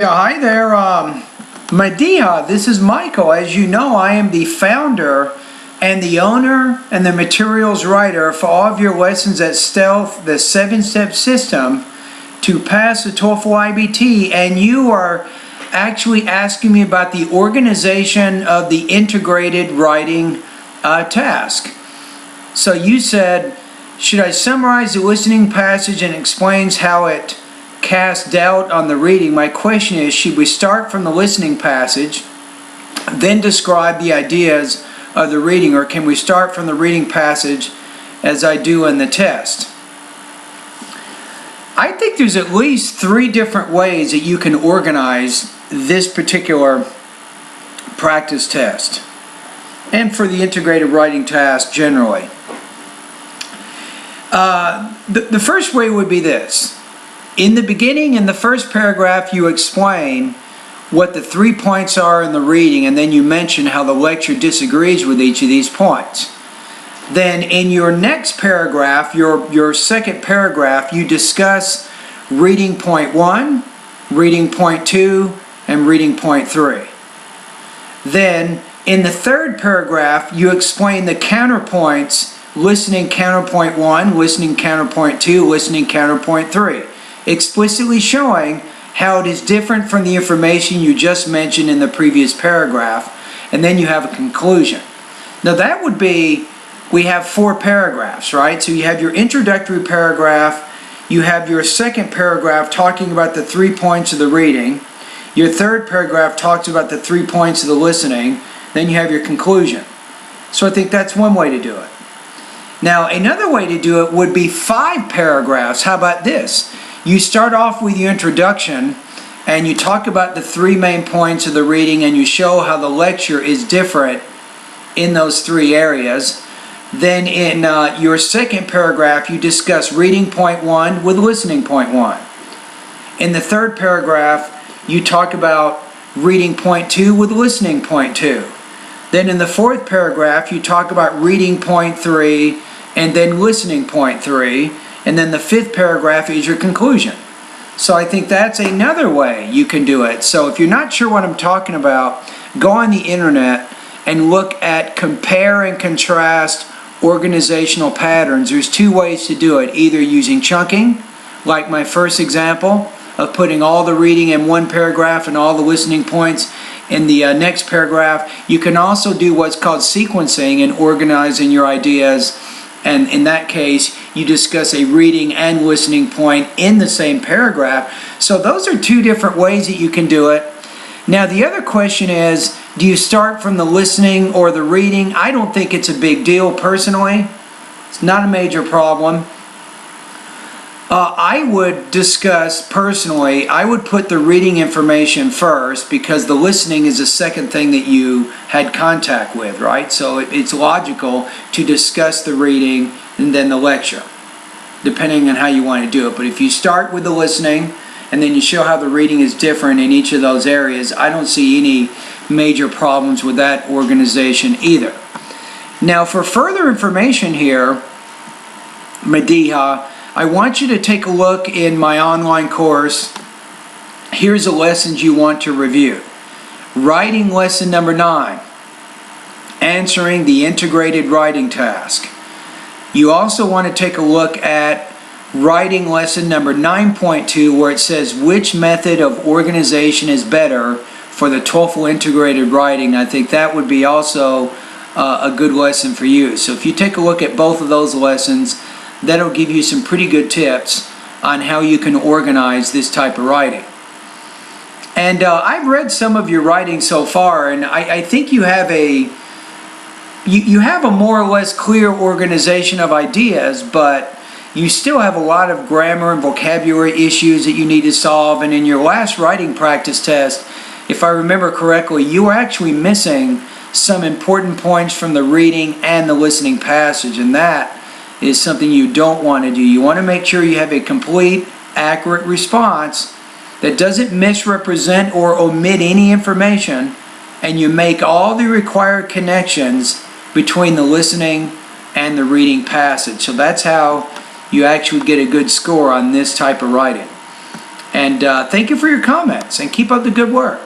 Yeah, hi there, Mediha. This is Michael. As you know, I am the founder and the owner and the materials writer for all of your lessons at Stealth, the 7-step system to pass the TOEFL IBT. And you are actually asking me about the organization of the integrated writing task. So you said, should I summarize the listening passage and explains how it cast doubt on the reading? My question is, should we start from the listening passage, then describe the ideas of the reading, or can we start from the reading passage as I do in the test? I think there's at least 3 different ways that you can organize this particular practice test, and for the integrated writing task generally. The first way would be this. In the beginning, in the first paragraph, you explain what the 3 points are in the reading, and then you mention how the lecture disagrees with each of these points. Then in your next paragraph, your second paragraph, you discuss reading point 1, reading point 2, and reading point 3. Then in the third paragraph, you explain the counterpoints, listening counterpoint 1, listening counterpoint 2, listening counterpoint 3. Explicitly showing how it is different from the information you just mentioned in the previous paragraph, and then you have a conclusion. Now that would be, we have 4 paragraphs, right? So you have your introductory paragraph, you have your second paragraph talking about the 3 points of the reading, your third paragraph talks about the 3 points of the listening, then you have your conclusion. So I think that's one way to do it. Now another way to do it would be 5 paragraphs. How about this? You start off with your introduction and you talk about the 3 main points of the reading and you show how the lecture is different in those 3 areas. Then in your second paragraph you discuss reading point 1 with listening point 1. In the third paragraph you talk about reading point 2 with listening point 2. Then in the fourth paragraph you talk about reading point 3 and then listening point 3. And then the fifth paragraph is your conclusion. So I think that's another way you can do it. So if you're not sure what I'm talking about, go on the internet and look at compare and contrast organizational patterns. There's 2 ways to do it, either using chunking, like my first example of putting all the reading in one paragraph and all the listening points in the next paragraph. You can also do what's called sequencing and organizing your ideas. And in that case, you discuss a reading and listening point in the same paragraph. So those are 2 different ways that you can do it. Now the other question is, do you start from the listening or the reading? I don't think it's a big deal personally. It's not a major problem. I would discuss, personally, I would put the reading information first because the listening is the second thing that you had contact with, right? So it's logical to discuss the reading and then the lecture, depending on how you want to do it. But if you start with the listening and then you show how the reading is different in each of those areas, I don't see any major problems with that organization either. Now for further information here, Mediha, I want you to take a look in my online course. Here's the lessons you want to review. Writing lesson number 9, answering the integrated writing task. You also want to take a look at writing lesson number 9.2, where it says which method of organization is better for the TOEFL integrated writing. I think that would be also a good lesson for you. So if you take a look at both of those lessons, that'll give you some pretty good tips on how you can organize this type of writing. And I've read some of your writing so far, and I think you have you have a more or less clear organization of ideas, but you still have a lot of grammar and vocabulary issues that you need to solve. And in your last writing practice test, if I remember correctly, you were actually missing some important points from the reading and the listening passage, and that is something you don't want to do. You want to make sure you have a complete, accurate response that doesn't misrepresent or omit any information, and you make all the required connections between the listening and the reading passage. So that's how you actually get a good score on this type of writing. And thank you for your comments, and keep up the good work.